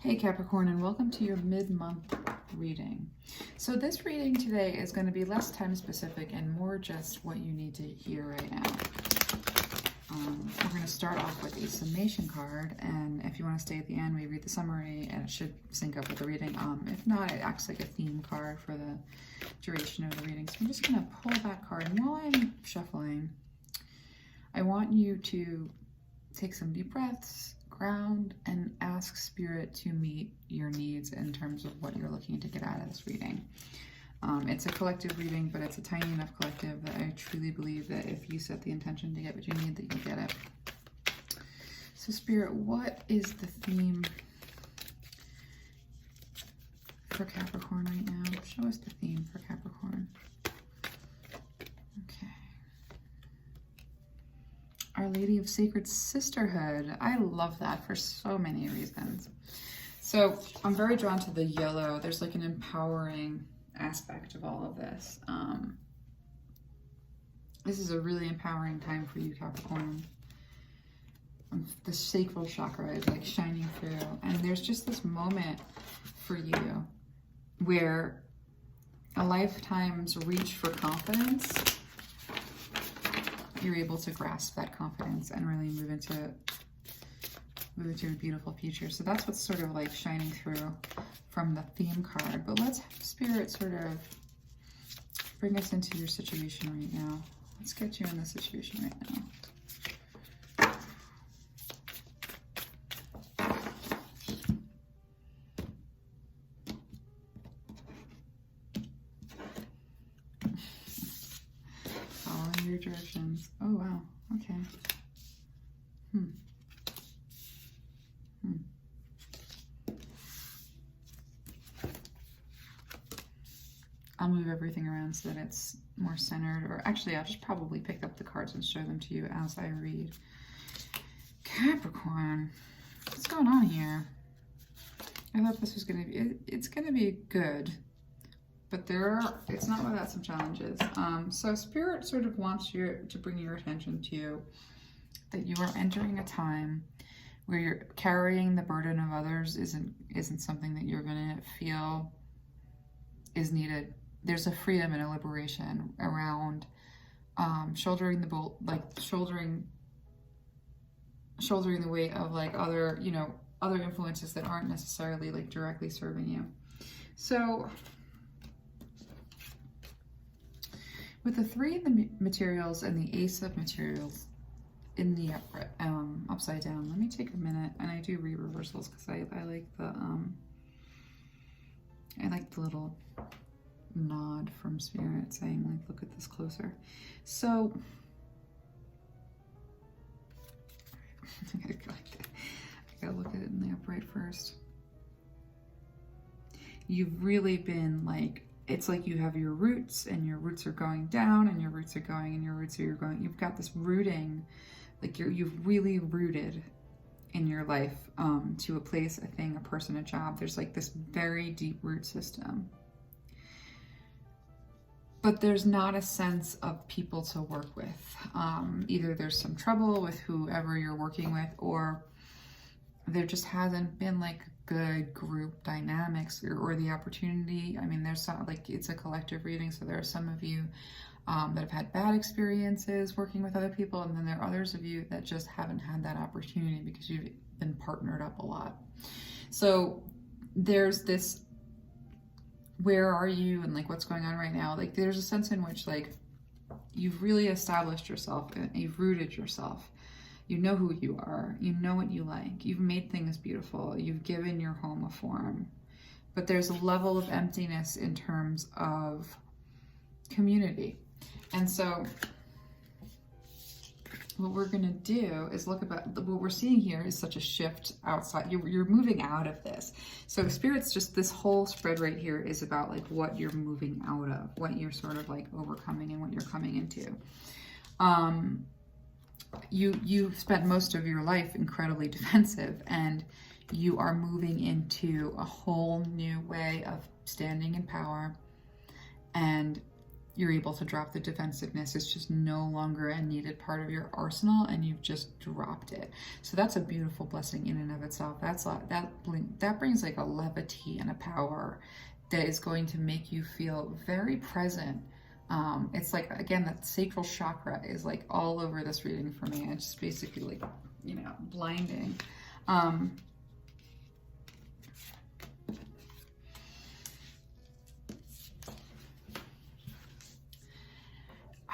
Hey Capricorn, and welcome to your mid-month reading. So this reading today is going to be less time specific and more just what you need to hear right now. We're going to start off with a summation card, and if you want to stay at the end, we read the summary and it should sync up with the reading. If not, it acts like a theme card for the duration of the reading. So I'm just going to pull that card, and while I'm shuffling, I want you to take some deep breaths, ground, and ask Spirit to meet your needs in terms of what you're looking to get out of this reading. It's a collective reading, but it's a tiny enough collective that I truly believe that if you set the intention to get what you need, that you'll get it. So Spirit, what is the theme for Capricorn right now? Show us the theme for Capricorn. Okay. Our Lady of Sacred Sisterhood. I love that for so many reasons. So I'm very drawn to the yellow. There's like an empowering aspect of all of this. This is a really empowering time for you, Capricorn. The sacral chakra is like shining through. And there's just this moment for you where a lifetime's reach for confidence, you're able to grasp that confidence and really move into a beautiful future. So that's what's sort of like shining through from the theme card. But let's have Spirit sort of bring us into your situation right now. Let's get you in this situation right now. Your directions. Oh wow. Okay. I'll move everything around so that it's more centered, or actually I'll just probably pick up the cards and show them to you as I read. Capricorn, what's going on here? I thought this was gonna be, it's gonna be good, but it's not without some challenges. So Spirit sort of wants you to bring your attention to that you are entering a time where you're carrying the burden of others isn't something that you're gonna feel is needed. There's a freedom and a liberation around shouldering the shouldering the weight of like other influences that aren't necessarily like directly serving you. So with the Three of the materials and the Ace of materials in the upside down, let me take a minute, and I do read reversals because I like the little nod from Spirit saying like, look at this closer. So I gotta look at it in the upright first. You've really been like, it's like you have your roots, and your roots are going down, and your roots are going, and your roots are going. You've got this rooting, like you've really rooted in your life to a place, a thing, a person, a job. There's like this very deep root system. But there's not a sense of people to work with. Either there's some trouble with whoever you're working with, or there just hasn't been like good group dynamics or the opportunity. I mean, there's some, like, it's a collective reading, so there are some of you that have had bad experiences working with other people, and then there are others of you that just haven't had that opportunity because you've been partnered up a lot. So there's this, where are you and like what's going on right now? Like there's a sense in which like you've really established yourself, you've rooted yourself. You know who you are, you know what you like, you've made things beautiful, you've given your home a form, but there's a level of emptiness in terms of community. And so what we're gonna do is look about, what we're seeing here is such a shift outside. You're moving out of this. So Spirit's just, this whole spread right here is about like what you're moving out of, what you're sort of like overcoming and what you're coming into. You've spent most of your life incredibly defensive, and you are moving into a whole new way of standing in power, and you're able to drop the defensiveness. It's just no longer a needed part of your arsenal, and you've just dropped it. So that's a beautiful blessing in and of itself. That brings like a levity and a power that is going to make you feel very present. It's like, again, that sacral chakra is like all over this reading for me. It's just basically like, you know, blinding.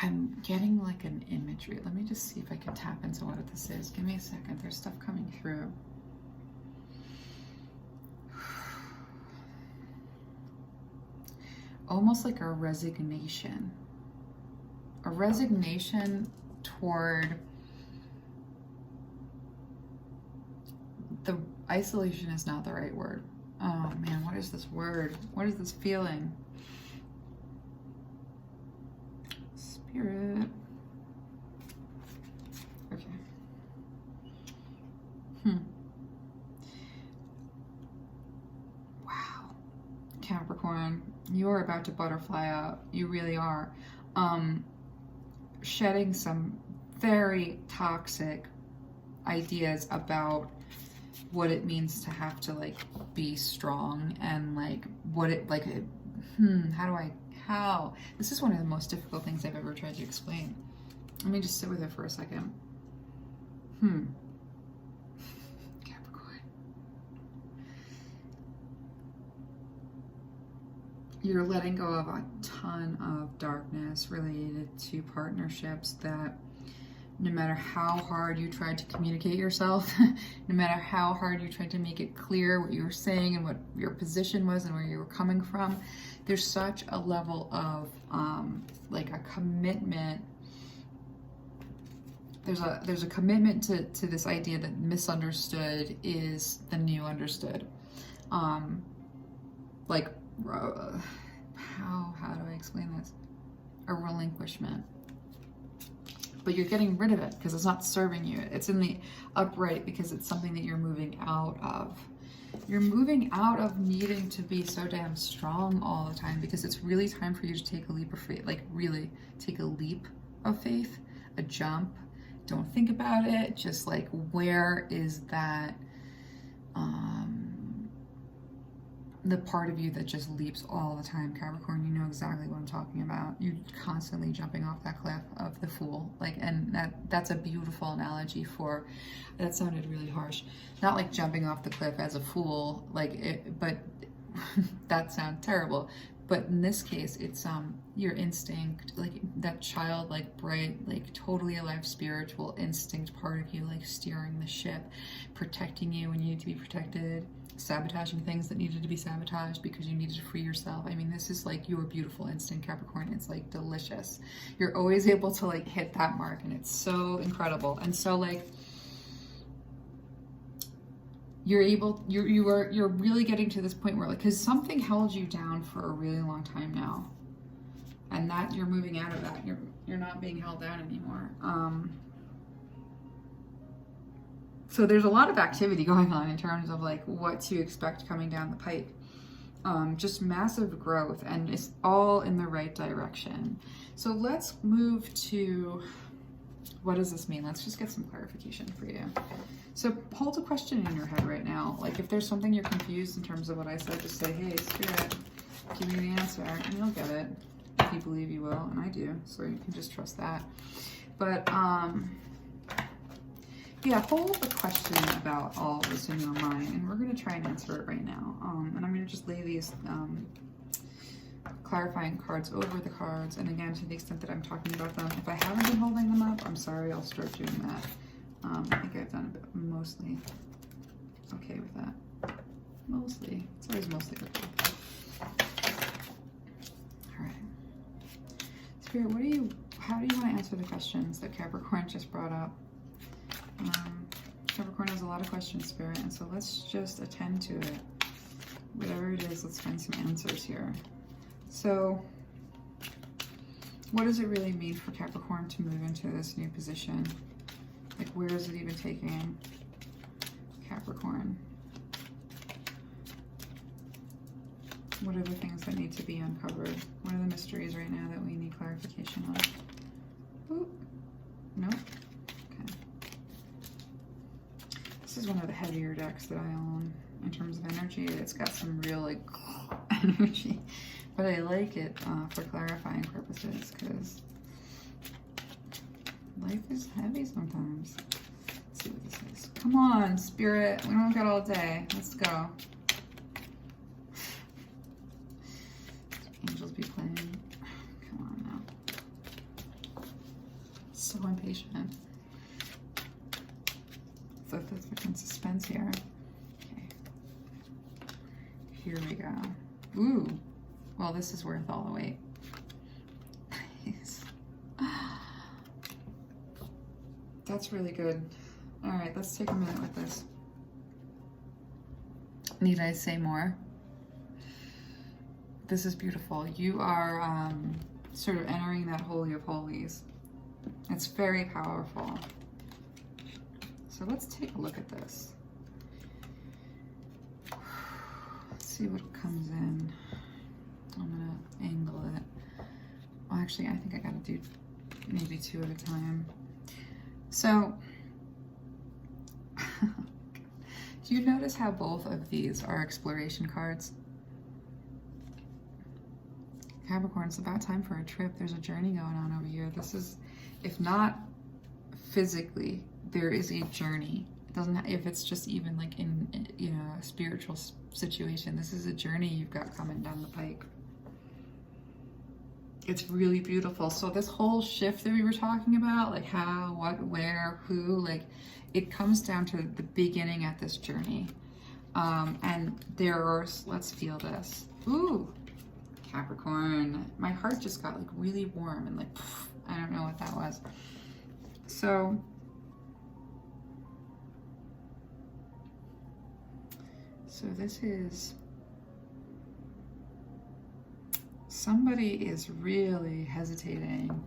I'm getting like an imagery. Let me just see if I can tap into what this is. Give me a second. There's stuff coming through. Almost like a resignation. A resignation toward the isolation is not the right word. Oh man, what is this word? What is this feeling? Spirit. Okay. Wow. Capricorn, you are about to butterfly out. You really are. Shedding some very toxic ideas about what it means to have to like be strong, and like what it like how this is one of the most difficult things I've ever tried to explain. Let me just sit with it for a second. Capricorn, you're letting go of a ton of darkness related to partnerships that no matter how hard you tried to communicate yourself, no matter how hard you tried to make it clear what you were saying and what your position was and where you were coming from, there's such a level of like a commitment. There's a commitment to this idea that misunderstood is the new understood. Like how do I explain this? A relinquishment. But you're getting rid of it because it's not serving you. It's in the upright because it's something that you're moving out of. You're moving out of needing to be so damn strong all the time, because it's really time for you to take a leap of faith. Like really take a leap of faith, a jump. Don't think about it. Just like, where is that, the part of you that just leaps all the time, Capricorn? You know exactly what I'm talking about. You're constantly jumping off that cliff of the fool. Like, and that's a beautiful analogy for, that sounded really harsh. Not like jumping off the cliff as a fool, like it, but that sounds terrible. But in this case, it's your instinct, like that child, like bright, like totally alive spiritual instinct part of you, like steering the ship, protecting you when you need to be protected, sabotaging things that needed to be sabotaged because you needed to free yourself. I mean, this is like your beautiful instinct, Capricorn. It's like delicious. You're always able to like hit that mark, and it's so incredible. And so like you're really getting to this point where, like, because something held you down for a really long time now, and that you're moving out of that. You're not being held down anymore. So there's a lot of activity going on in terms of like what to expect coming down the pipe. Just massive growth, and it's all in the right direction. So let's move to, what does this mean? Let's just get some clarification for you. So hold a question in your head right now. Like if there's something you're confused in terms of what I said, just say, hey, Spirit, give me the answer, and you'll get it. If you believe you will, and I do, so you can just trust that. But yeah, hold a question about all this in your mind, and we're going to try and answer it right now. And I'm going to just lay these clarifying cards over the cards. And again, to the extent that I'm talking about them, if I haven't been holding them up, I'm sorry, I'll start doing that. I think I've done it mostly okay with that. Mostly. It's always mostly okay. All right. Spirit, how do you want to answer the questions that Capricorn just brought up? Capricorn has a lot of questions, Spirit, and so let's just attend to it. Whatever it is, let's find some answers here. So, what does it really mean for Capricorn to move into this new position? Like, where is it even taking Capricorn? What are the things that need to be uncovered? What are the mysteries right now that we need clarification on? Ooh. Nope. Okay. This is one of the heavier decks that I own in terms of energy. It's got some real like energy, but I like it for clarifying purposes because life is heavy sometimes. Let's see what this is. Come on, Spirit. We don't got all day. Let's go. Angels be playing. Come on now. So impatient. So that's freaking suspense here. Okay. Here we go. Ooh. Well, this is worth all the wait. Nice. That's really good. All right, let's take a minute with this. Need I say more? This is beautiful. You are sort of entering that holy of holies. It's very powerful. So let's take a look at this. Let's see what comes in. I'm gonna angle it. Well, actually, I think I gotta do maybe 2 at a time. So, do you notice how both of these are exploration cards? Capricorn, it's about time for a trip. There's a journey going on over here. This is, if not physically, there is a journey. It doesn't, if it's just even like in you know, a spiritual situation, this is a journey you've got coming down the pike. It's really beautiful. So this whole shift that we were talking about, like how, what, where, who, like it comes down to the beginning at this journey. And there's, let's feel this. Ooh. Capricorn, my heart just got like really warm and like, I don't know what that was. So this is, somebody is really hesitating.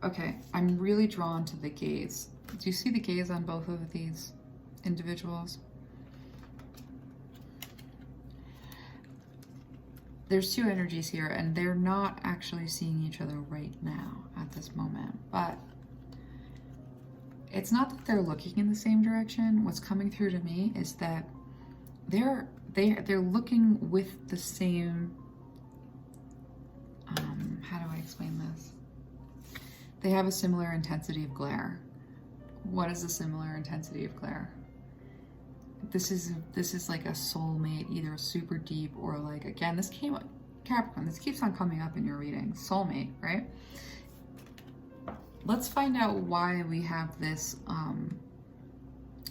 Okay, I'm really drawn to the gaze. Do you see the gaze on both of these individuals? There's 2 energies here and they're not actually seeing each other right now at this moment, but it's not that they're looking in the same direction. What's coming through to me is that they're looking with the same, how do I explain this? They have a similar intensity of glare. What is the similar intensity of glare? This is like a soulmate, either super deep or like, again, this came up, Capricorn, this keeps on coming up in your reading, soulmate, right? Let's find out why we have this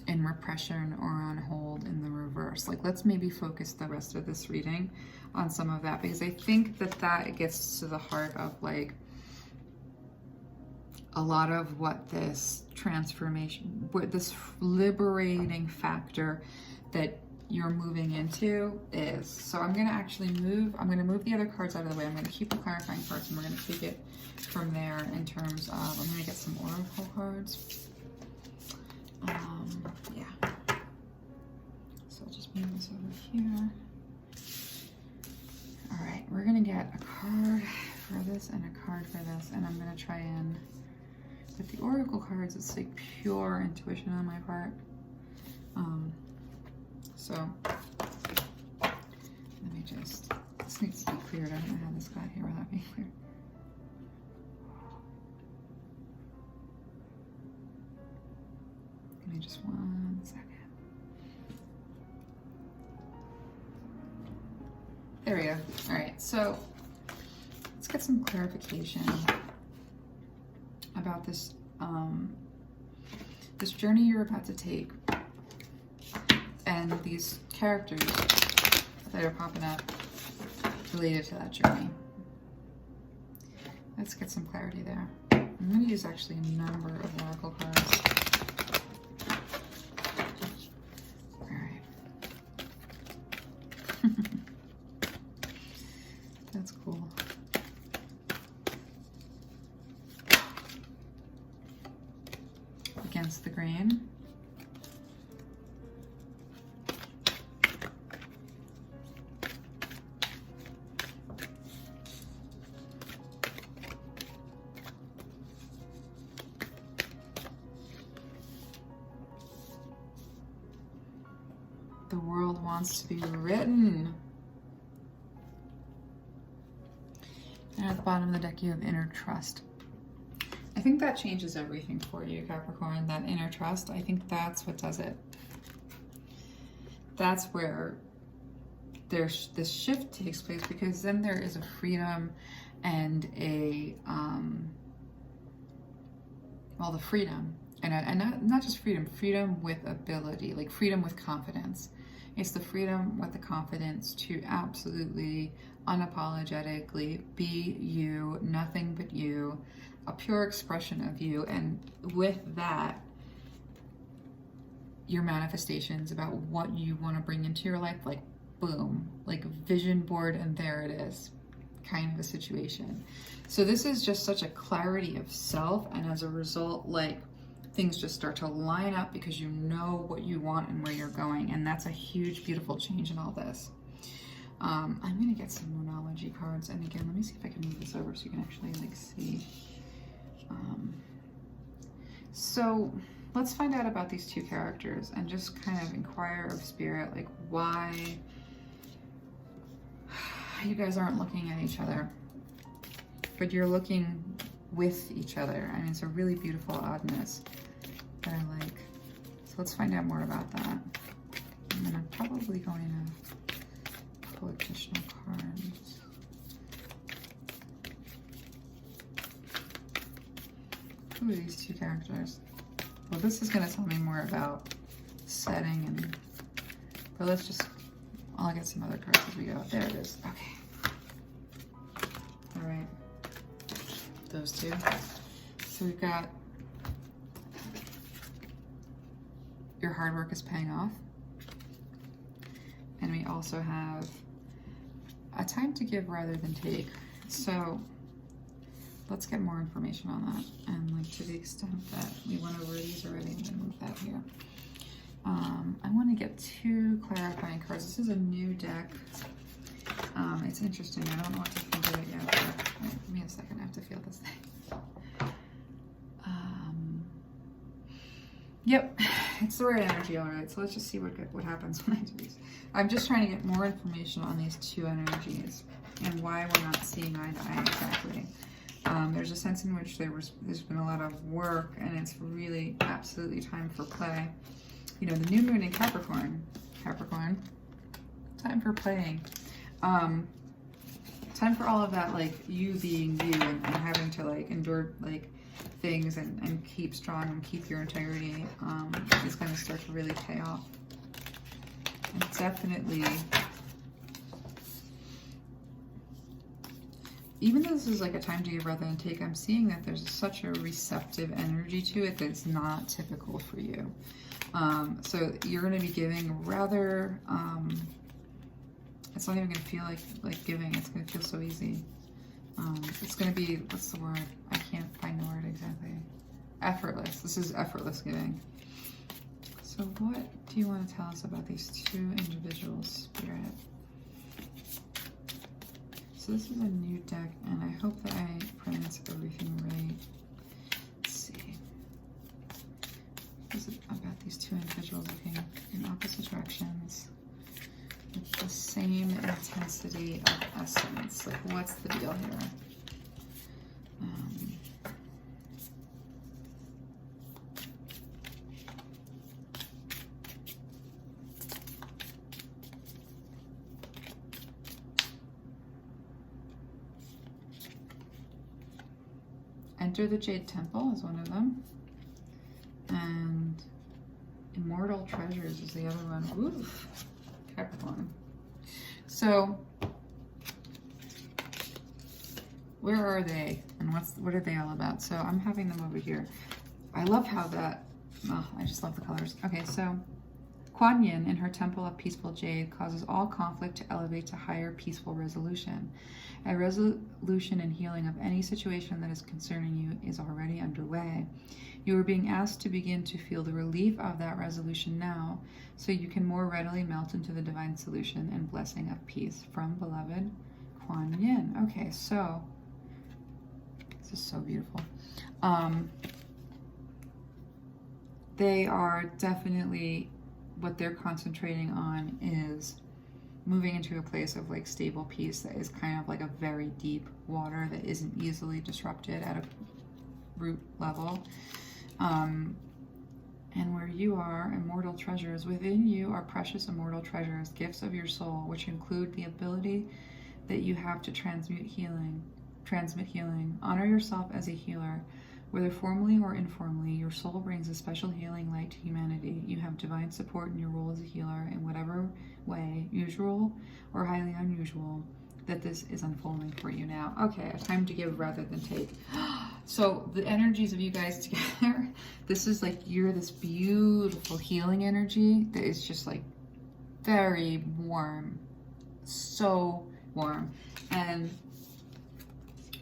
in repression or on hold in the reverse. Like, let's maybe focus the rest of this reading on some of that, because I think that gets to the heart of like a lot of what this transformation, what this liberating factor that you're moving into is. So I'm going to actually move, I'm going to move the other cards out of the way. I'm going to keep the clarifying parts and we're going to take it from there in terms of, I'm going to get some oracle cards. Yeah. So I'll just move this over here. All right, we're going to get a card for this and a card for this, and I'm going to try and, with the oracle cards, it's like pure intuition on my part. So let me just, this needs to be cleared. I don't know how this got here without being cleared. Give me just 1 second. There we go. All right, so let's get some clarification about this this journey you're about to take and these characters that are popping up related to that journey. Let's get some clarity there. I'm going to use actually a number of oracle cards. All right. That's cool. Against the grain. the world wants to be written. And at the bottom of the deck, you have inner trust. I think that changes everything for you, Capricorn, that inner trust. I think that's what does it. That's where there's this shift takes place, because then there is a freedom and a, well, the freedom, and not just freedom, freedom with ability, like freedom with confidence. It's the freedom with the confidence to absolutely, unapologetically be you, nothing but you, a pure expression of you. And with that, your manifestations about what you want to bring into your life, like boom, like vision board, and there it is, kind of a situation. So this is just such a clarity of self, and as a result, like things just start to line up because you know what you want and where you're going, and that's a huge, beautiful change in all this. I'm gonna get some Moonology cards, and again, let me see if I can move this over so you can actually like see. So let's find out about these two characters and just kind of inquire of spirit, like why you guys aren't looking at each other, but you're looking with each other. I mean, it's a really beautiful oddness that I like. So let's find out more about that. And then I'm probably going to pull additional cards. Who are these two characters? Well, this is going to tell me more about setting, and but let's just, I'll get some other cards as we go. There it is. Okay. All right. Those two. So we've got your hard work is paying off. And we also have a time to give rather than take. So let's get more information on that. And like to the extent that we went over these already, I'm gonna move that here. I want to get two clarifying cards. This is a new deck. It's interesting. I don't know what to think of it yet. But, wait, give me a second. I have to feel this thing. Yep, it's the right energy, all right. So let's just see what happens when I do these. I'm just trying to get more information on these two energies and why we're not seeing eye to eye exactly. There's a sense in which there's been a lot of work, and it's really absolutely time for play. You know, the new moon in Capricorn, time for playing. Time for all of that, like you being you and having to like endure like things and keep strong and keep your integrity is going to start to really pay off. And definitely, even though this is like a time to give rather than take, I'm seeing that there's such a receptive energy to it that's not typical for you. So you're going to be giving rather, it's not even going to feel like giving. It's going to feel so easy. It's going to be, what's the word? I can't find the word exactly. Effortless. This is effortless giving. So what do you want to tell us about these two individuals, Spirit? So this is a new deck, and I hope that I pronounce everything right. Let's see. What is it about these two individuals looking in opposite directions with the same intensity of essence? Like, what's the deal here? Enter the Jade Temple is one of them. And Immortal Treasures is the other one. Oof. Capricorn. So, where are they? And what are they all about? So, I'm having them over here. I love how that, oh, I just love the colors. Okay, so, Kuan Yin in her Temple of Peaceful Jade causes all conflict to elevate to higher peaceful resolution. A resolution and healing of any situation that is concerning you is already underway. You are being asked to begin to feel the relief of that resolution now, so you can more readily melt into the divine solution and blessing of peace. From beloved Kuan Yin. Okay, so this is so beautiful. They are definitely what they're concentrating on is moving into a place of like stable peace that is kind of like a very deep water that isn't easily disrupted at a root level. And where you are, immortal treasures. Within you are precious immortal treasures, gifts of your soul, which include the ability that you have to transmit healing. Honor yourself as a healer. Whether formally or informally, your soul brings a special healing light to humanity. You have divine support in your role as a healer in whatever way, usual or highly unusual, that this is unfolding for you now. Okay, time to give rather than take. So the energies of you guys together, this is like, you're this beautiful healing energy that is just like very warm, so warm. And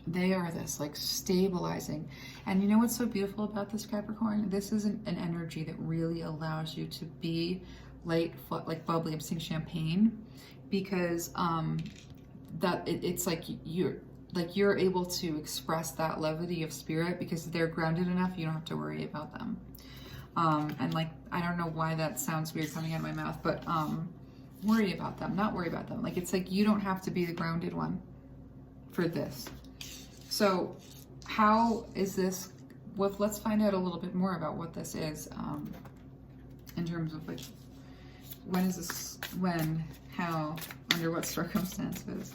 they are this like stabilizing. And you know what's so beautiful about this, Capricorn? This is an energy that really allows you to be like bubbly. I'm seeing champagne, because it's like you're able to express that levity of spirit because they're grounded enough. You don't have to worry about them. And like, I don't know why that sounds weird coming out of my mouth, but worry about them, not worry about them. Like, it's like you don't have to be the grounded one for this. So how is this, well, let's find out a little bit more about what this is, in terms of like, when is this, when, how, under what circumstances?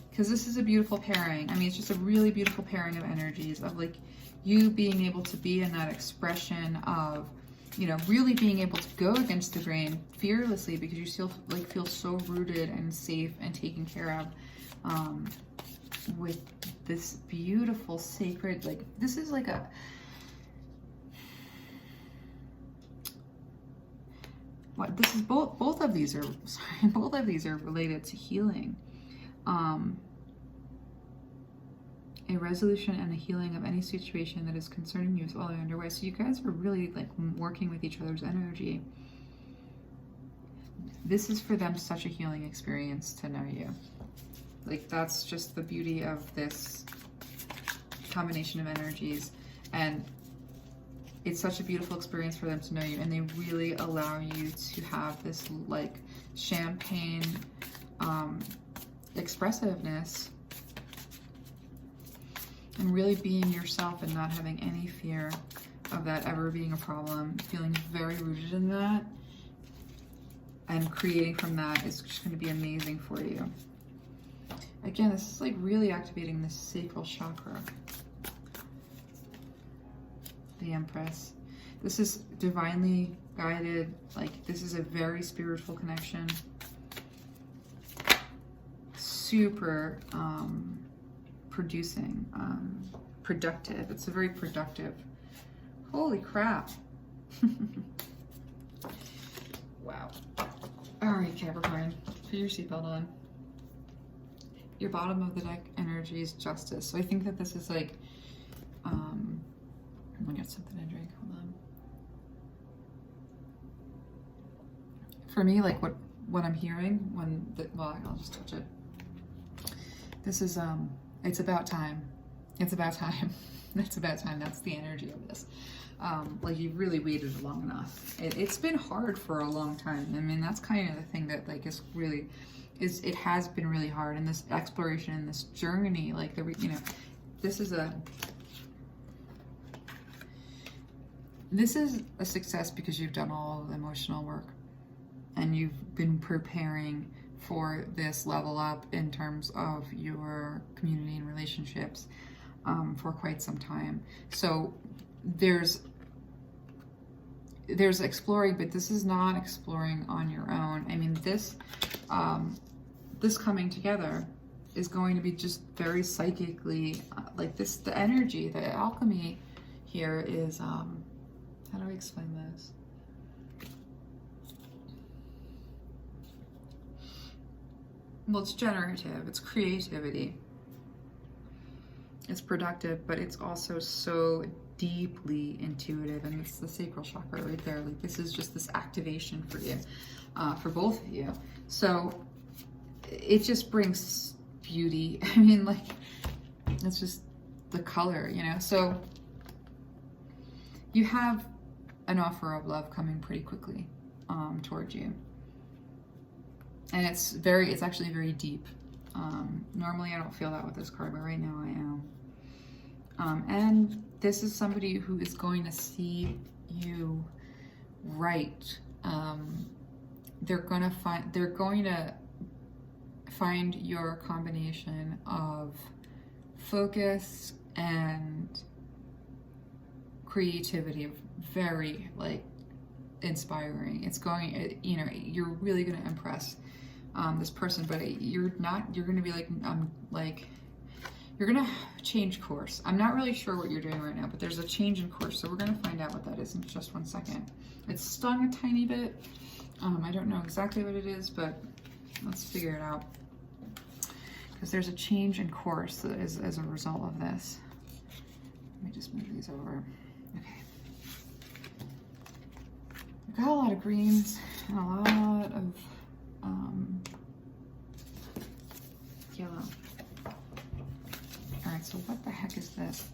Because this is a beautiful pairing. I mean, it's just a really beautiful pairing of energies of like you being able to be in that expression of, you know, really being able to go against the grain fearlessly because you still like feel so rooted and safe and taken care of, with this beautiful sacred, like, this is like a, what, this is both of these are, sorry, both of these are related to healing. A resolution and a healing of any situation that is concerning you is all underway. So you guys are really like working with each other's energy. This is for them such a healing experience to know you. Like, that's just the beauty of this combination of energies. And it's such a beautiful experience for them to know you. And they really allow you to have this like champagne expressiveness and really being yourself and not having any fear of that ever being a problem, feeling very rooted in that, and creating from that is just going to be amazing for you. Again, this is like really activating the sacral chakra. The Empress. This is divinely guided, like this is a very spiritual connection. Super producing, productive. It's a very productive. Holy crap. Wow. All right, Capricorn, put your seatbelt on. Your bottom of the deck energy is Justice. So I think that this is like, I'm gonna get something to drink, hold on. For me, like what I'm hearing when, well, I'll just touch it. This is, it's about time. It's about time. It's about time. That's the energy of this. Like, you've really waited long enough. It's been hard for a long time. I mean, that's kind of the thing that like is really, it has been really hard in this exploration, in this journey. Like, you know, this is a success because you've done all of the emotional work and you've been preparing for this level up in terms of your community and relationships for quite some time. So there's exploring, but this is not exploring on your own. I mean, this coming together is going to be just very psychically like this. The energy, the alchemy here is, how do I explain this? Well, it's generative, it's creativity, it's productive, but it's also so deeply intuitive, and it's the sacral chakra right there. Like, this is just this activation for you, for both of you. So it just brings beauty. I mean, like, it's just the color, you know? So you have an offer of love coming pretty quickly. towards you. And it's actually very deep. Normally I don't feel that with this card, but right now I am. And this is somebody who is going to see you right. They're going to find your combination of focus and creativity very like inspiring. It's going, you know, you're really going to impress this person, but you're going to be like, you're going to change course. I'm not really sure what you're doing right now, but there's a change in course. So we're going to find out what that is in just 1 second. It's stung a tiny bit. I don't know exactly what it is, but let's figure it out. Because there's a change in course that is as a result of this. Let me just move these over. Okay. We've got a lot of greens and a lot of yellow. All right, so what the heck is this?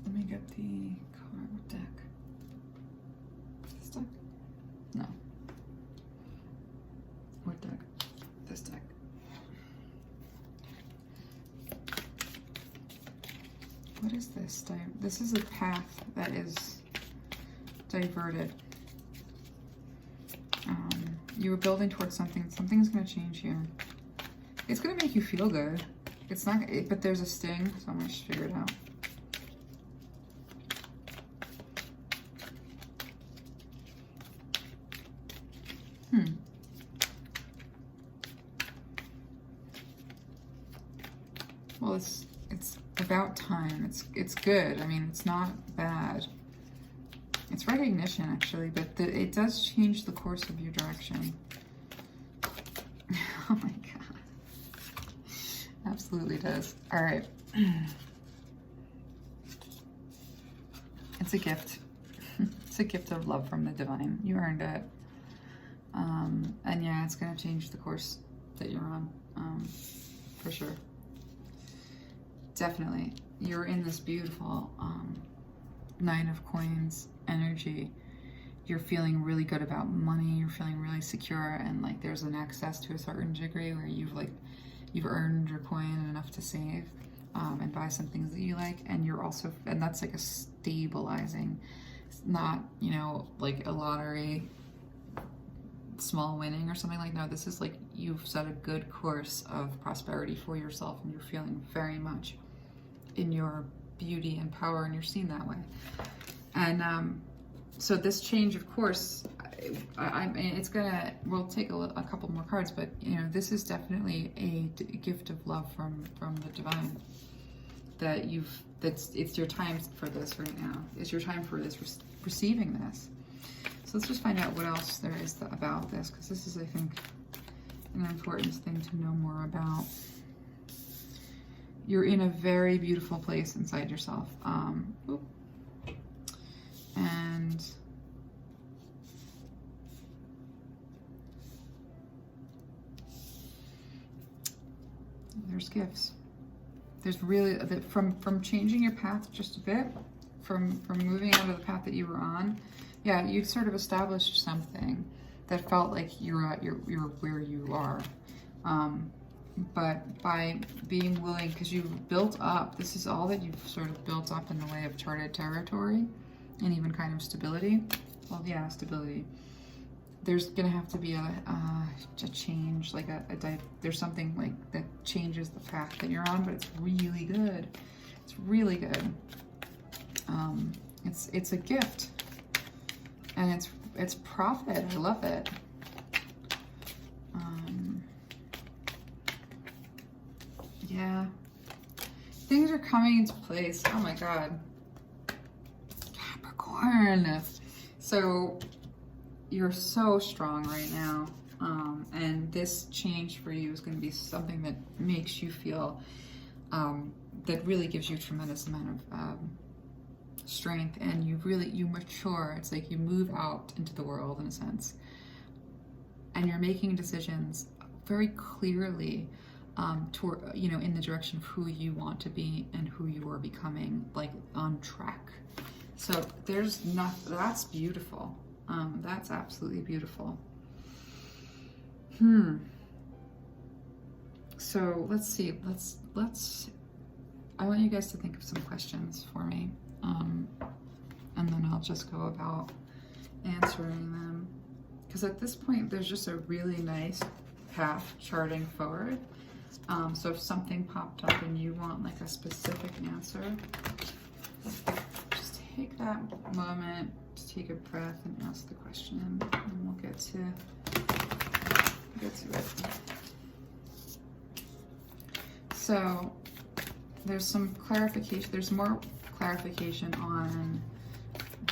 Let me get the card deck. This deck? No. What deck? This deck. What is this? This is a path that is diverted. You were building towards something. Something's going to change here. It's going to make you feel good. It's not, but there's a sting, so I'm going to figure it out. Well, it's about time. It's good. I mean, it's not bad. It's recognition, actually, but it does change the course of your direction. Oh my god. Absolutely does. All right. It's a gift. It's a gift of love from the divine. You earned it. And yeah, it's going to change the course that you're on, for sure. Definitely. You're in this beautiful 9 of Coins energy. You're feeling really good about money. You're feeling really secure, and like there's an access to a certain degree where you've earned your coin enough to save and buy some things that you like, and you're also, and that's like a stabilizing. It's not, you know, like a lottery small winning or something like that. No, this is like you've set a good course of prosperity for yourself, and you're feeling very much in your beauty and power, and you're seen that way. And so this change of course, I mean, it's gonna, we'll take a couple more cards, but you know, this is definitely a gift of love from the divine, that it's your time for this right now. It's your time for this, receiving this. So let's just find out what else there is about this, because this is, I think, an important thing to know more about. You're in a very beautiful place inside yourself. And there's gifts. There's really, from changing your path just a bit, from moving out of the path that you were on, yeah, you've sort of established something that felt like you're where you are. But by being willing, because you've built up, this is all that you've sort of built up in the way of charted territory and even kind of stability. Well, yeah, stability. There's gonna have to be a change, like there's something like that changes the path that you're on, but it's really good. It's really good. It's a gift, and it's profit. I love it. Yeah, things are coming into place. Oh my god, Capricorn. So you're so strong right now, and this change for you is going to be something that makes you feel, that really gives you a tremendous amount of strength, and you mature. It's like you move out into the world in a sense, and you're making decisions very clearly, toward, you know, in the direction of who you want to be and who you are becoming, like on track. So there's nothing, that's beautiful. That's absolutely beautiful. So let's see. I want you guys to think of some questions for me, and then I'll just go about answering them. Because at this point, there's just a really nice path charting forward. So if something popped up and you want like a specific answer, just take that moment to take a breath and ask the question, and we'll get to it. So there's some clarification, there's more clarification on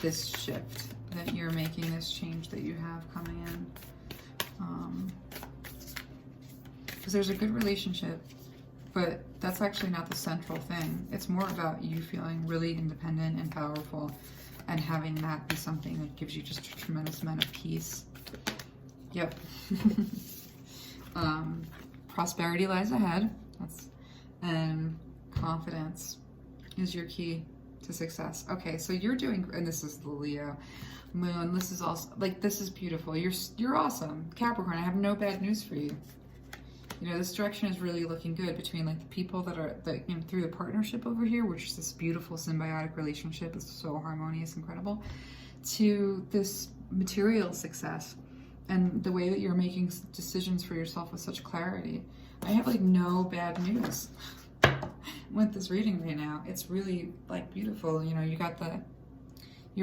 this shift that you're making, this change that you have coming in. Because there's a good relationship, but that's actually not the central thing. It's more about you feeling really independent and powerful, and having that be something that gives you just a tremendous amount of peace. Yep. Prosperity lies ahead. And confidence is your key to success. Okay, so you're doing, and this is the Leo moon. This is also, like, this is beautiful. You're awesome. Capricorn, I have no bad news for you. You know, this direction is really looking good between like the people that are, you know, through the partnership over here, which is this beautiful symbiotic relationship. It's so harmonious, incredible, to this material success and the way that you're making decisions for yourself with such clarity. I have like no bad news with this reading right now. It's really like beautiful. You know, you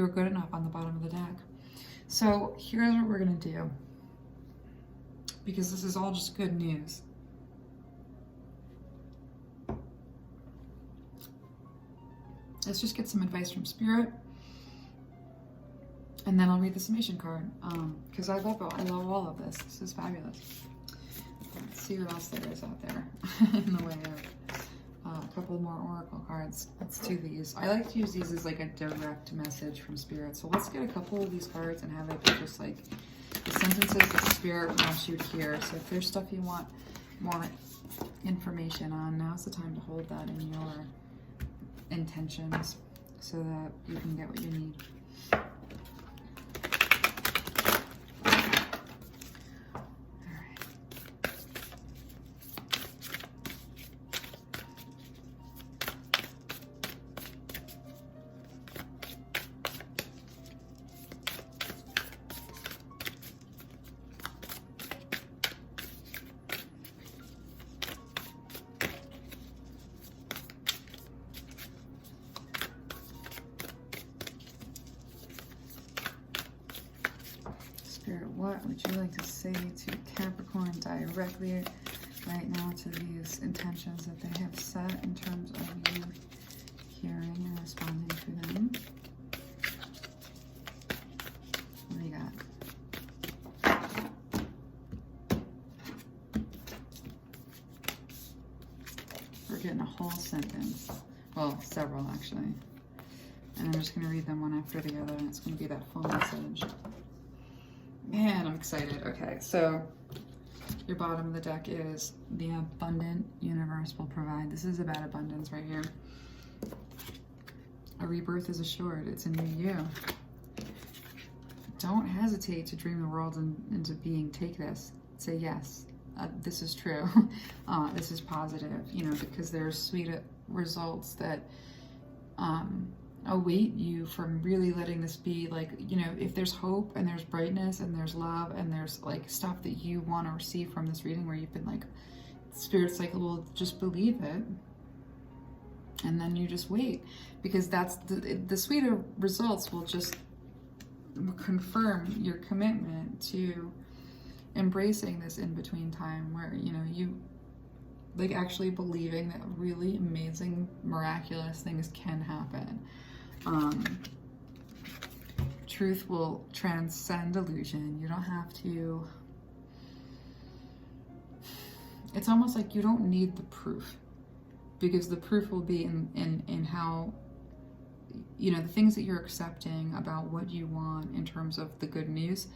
were good enough on the bottom of the deck. So here's what we're gonna do, because this is all just good news. Let's just get some advice from Spirit, and then I'll read the summation card, because I love all of this. This is fabulous. Let's see what else there is out there in the way of a couple more oracle cards. Let's do these. I like to use these as like a direct message from Spirit. So let's get a couple of these cards and have it be just like the sentences that Spirit wants you to hear. So if there's stuff you want more information on, now's the time to hold that in your intentions so that you can get what you need. Spirit, what would you like to say to Capricorn directly right now to these intentions that they have set in terms of you hearing and responding to them? What do you got? We're getting a whole sentence. Well, several actually. And I'm just going to read them one after the other, and it's going to be that full message. Man, I'm excited. Okay, so your bottom of the deck is the abundant universe will provide. This is about abundance right here. A rebirth is assured. It's a new you. Don't hesitate to dream the world into being. Take this. Say yes. This is true. This is positive. You know, because there's sweet results that await you from really letting this be. Like, you know, if there's hope and there's brightness and there's love and there's like stuff that you want to receive from this reading where you've been like, Spirit's like, well, just believe it, and then you just wait, because that's the sweeter results will just confirm your commitment to embracing this in-between time where, you know, you like actually believing that really amazing, miraculous things can happen. Truth will transcend illusion. You don't have to, it's almost like you don't need the proof, because the proof will be in how, you know, the things that you're accepting about what you want in terms of the good news,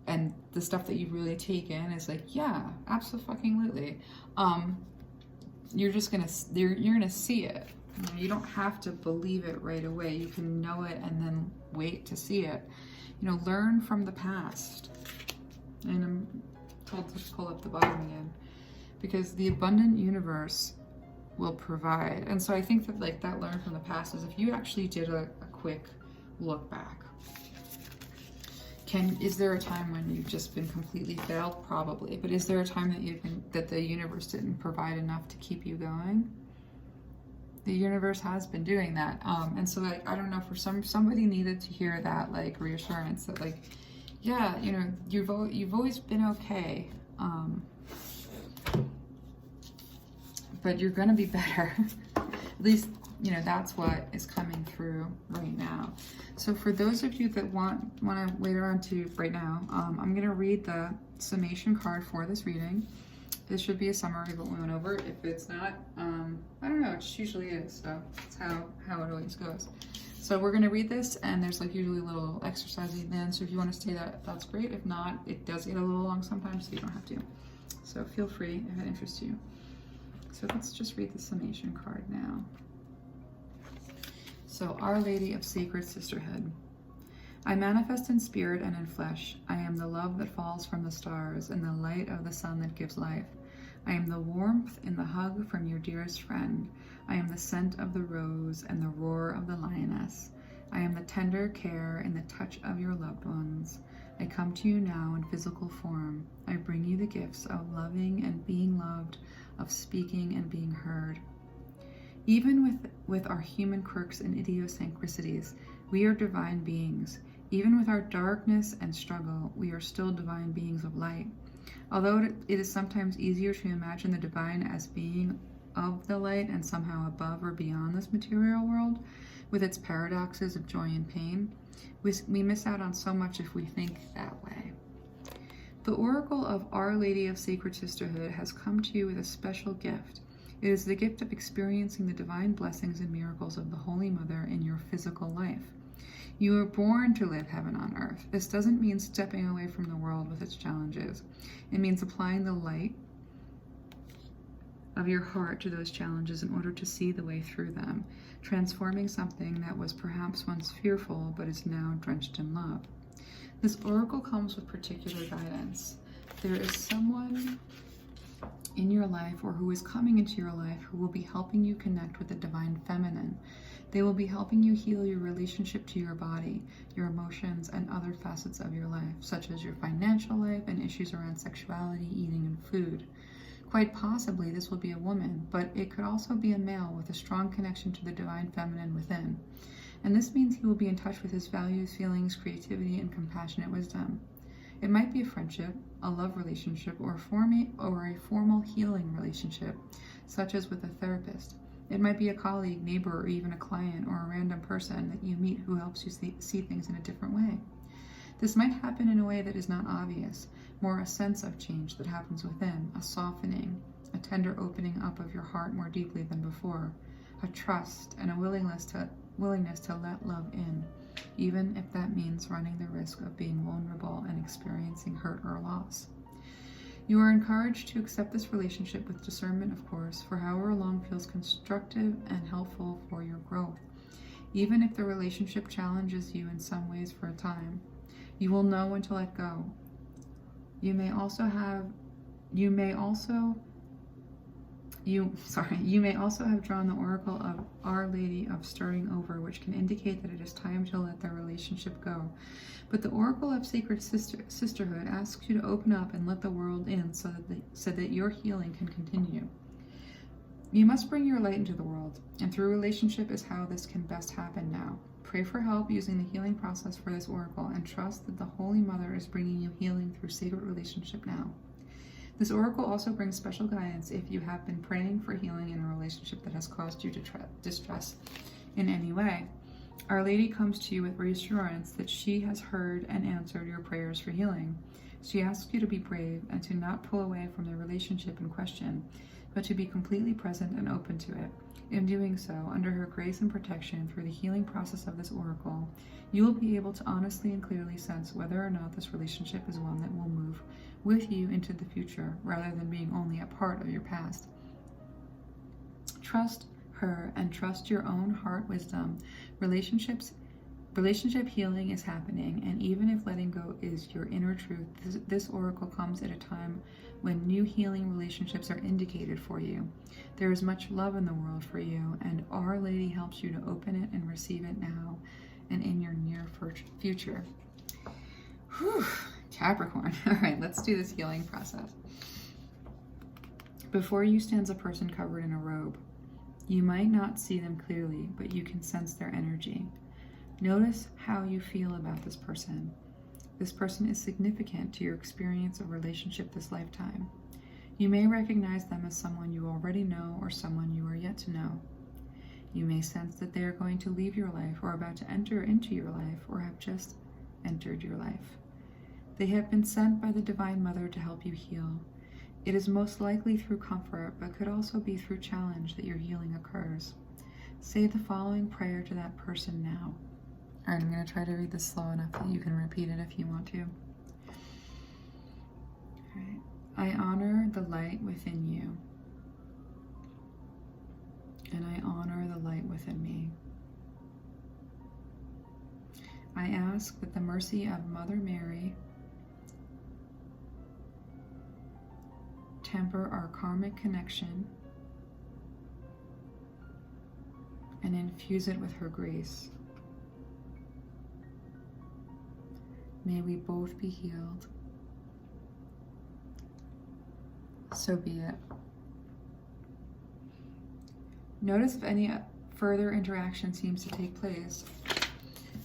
and the stuff that you really take in is like, yeah, absolutely. You're just gonna, you're gonna see it. You don't have to believe it right away. You can know it and then wait to see it. You know, learn from the past. And I'm told to pull up the bottom again, because the abundant universe will provide. And so I think that like that learn from the past is if you actually did a quick look back. Is there a time when you've just been completely failed? Probably. But is there a time that the universe didn't provide enough to keep you going? The universe has been doing that. And so like, I don't know, for somebody needed to hear that like reassurance that like, yeah, you know, you've always been okay. But you're gonna be better. At least, you know, that's what is coming through right now. So for those of you that want to wait around to right now, I'm gonna read the summation card for this reading. This should be a summary of what we went over. If it's not, I don't know, it just usually is. So that's how it always goes. So we're gonna read this, and there's like usually a little exercise at the end. So if you want to stay that's great. If not, it does get a little long sometimes, so you don't have to. So feel free if it interests you. So let's just read the summation card now. So, Our Lady of Sacred Sisterhood. I manifest in spirit and in flesh. I am the love that falls from the stars and the light of the sun that gives life. I am the warmth in the hug from your dearest friend. I am the scent of the rose and the roar of the lioness. I am the tender care in the touch of your loved ones. I come to you now in physical form. I bring you the gifts of loving and being loved, of speaking and being heard. Even with our human quirks and idiosyncrasies, we are divine beings. Even with our darkness and struggle, we are still divine beings of light. Although it is sometimes easier to imagine the divine as being of the light and somehow above or beyond this material world, with its paradoxes of joy and pain, we miss out on so much if we think that way. The Oracle of Our Lady of Sacred Sisterhood has come to you with a special gift. It is the gift of experiencing the divine blessings and miracles of the Holy Mother in your physical life. You were born to live heaven on earth. This doesn't mean stepping away from the world with its challenges. It means applying the light of your heart to those challenges in order to see the way through them, transforming something that was perhaps once fearful but is now drenched in love. This oracle comes with particular guidance. There is someone in your life or who is coming into your life who will be helping you connect with the divine feminine. They will be helping you heal your relationship to your body, your emotions, and other facets of your life, such as your financial life and issues around sexuality, eating, and food. Quite possibly this will be a woman, but it could also be a male with a strong connection to the divine feminine within. And this means he will be in touch with his values, feelings, creativity, and compassionate wisdom. It might be a friendship, a love relationship, or a formal healing relationship, such as with a therapist. It might be a colleague, neighbor, or even a client or a random person that you meet who helps you see things in a different way. This might happen in a way that is not obvious, more a sense of change that happens within, a softening, a tender opening up of your heart more deeply than before, a trust and a willingness to let love in, even if that means running the risk of being vulnerable and experiencing hurt or loss. You are encouraged to accept this relationship with discernment, of course, for however long feels constructive and helpful for your growth. Even if the relationship challenges you in some ways for a time, you will know when to let go. You may also have drawn the oracle of Our Lady of Starting Over, which can indicate that it is time to let the relationship go. But the oracle of Sacred Sisterhood asks you to open up and let the world in so that your healing can continue. You must bring your light into the world, and through relationship is how this can best happen now. Pray for help using the healing process for this oracle, and trust that the Holy Mother is bringing you healing through sacred relationship now. This oracle also brings special guidance if you have been praying for healing in a relationship that has caused you distress in any way. Our Lady comes to you with reassurance that she has heard and answered your prayers for healing. She asks you to be brave and to not pull away from the relationship in question, but to be completely present and open to it. In doing so, under her grace and protection through the healing process of this oracle, you will be able to honestly and clearly sense whether or not this relationship is one that will move with you into the future, rather than being only a part of your past. Trust her and trust your own heart wisdom. Relationships Relationship healing is happening, and even if letting go is your inner truth, this oracle comes at a time when new healing relationships are indicated for you. There is much love in the world for you, and Our Lady helps you to open it and receive it now and in your near future. Whew, Capricorn. All right, let's do this healing process. Before you stands a person covered in a robe. You might not see them clearly, but you can sense their energy. Notice how you feel about this person. This person is significant to your experience of relationship this lifetime. You may recognize them as someone you already know or someone you are yet to know. You may sense that they are going to leave your life or about to enter into your life or have just entered your life. They have been sent by the Divine Mother to help you heal. It is most likely through comfort, but could also be through challenge that your healing occurs. Say the following prayer to that person now. All right, I'm going to try to read this slow enough that you can repeat it if you want to. All right. I honor the light within you, and I honor the light within me. I ask that the mercy of Mother Mary temper our karmic connection and infuse it with her grace. May we both be healed. So be it. Notice if any further interaction seems to take place,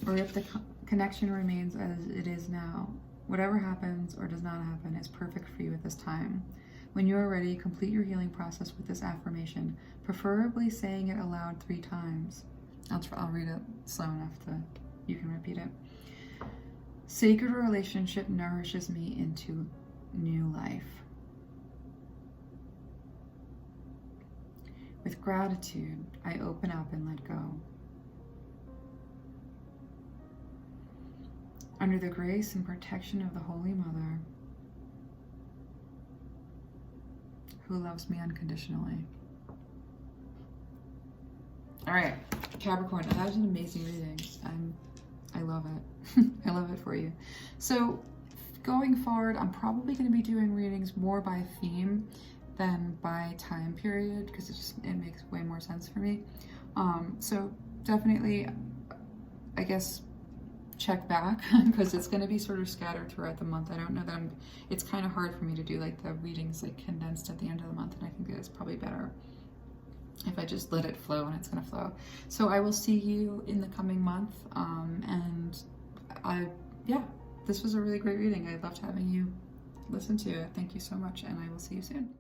or if the connection remains as it is now. Whatever happens or does not happen is perfect for you at this time. When you are ready, complete your healing process with this affirmation, preferably saying it aloud 3 times. I'll read it slow enough that you can repeat it. Sacred relationship nourishes me into new life. With gratitude, I open up and let go. Under the grace and protection of the Holy Mother, who loves me unconditionally. All right, Capricorn, that was an amazing reading. I love it. I love it for you. So going forward, I'm probably going to be doing readings more by theme than by time period, because it makes way more sense for me. So definitely, I guess, check back because it's going to be sort of scattered throughout the month. I don't know that it's kind of hard for me to do like the readings like condensed at the end of the month, and I think that it's probably better if I just let it flow, and it's going to flow. So I will see you in the coming month, and this was a really great reading. I loved having you listen to it. Thank you so much, and I will see you soon.